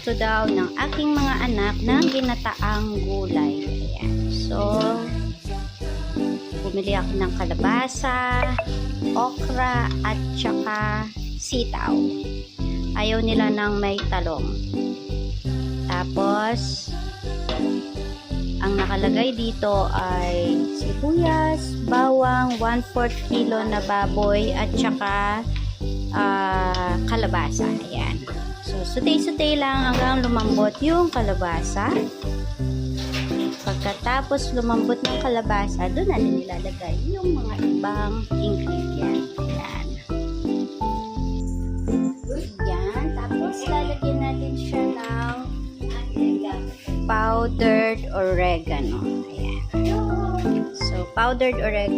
gusto daw ng aking mga anak ng ginataang gulay. Ayan. So, bumili ako ng kalabasa, okra, at saka sitaw. Ayaw nila ng may talong. Tapos, ang nakalagay dito ay sibuyas, bawang, 1/4 kilo na baboy, at saka kalabasa. Ayan. So, sutay-sutay lang hanggang lumambot yung kalabasa. Pagkatapos lumambot ng kalabasa, doon natin nilalagay yung mga ibang ingredient. Ayan. Ayan. Tapos, lalagyan natin siya ng powdered oregano. Ayan. So, powdered oregano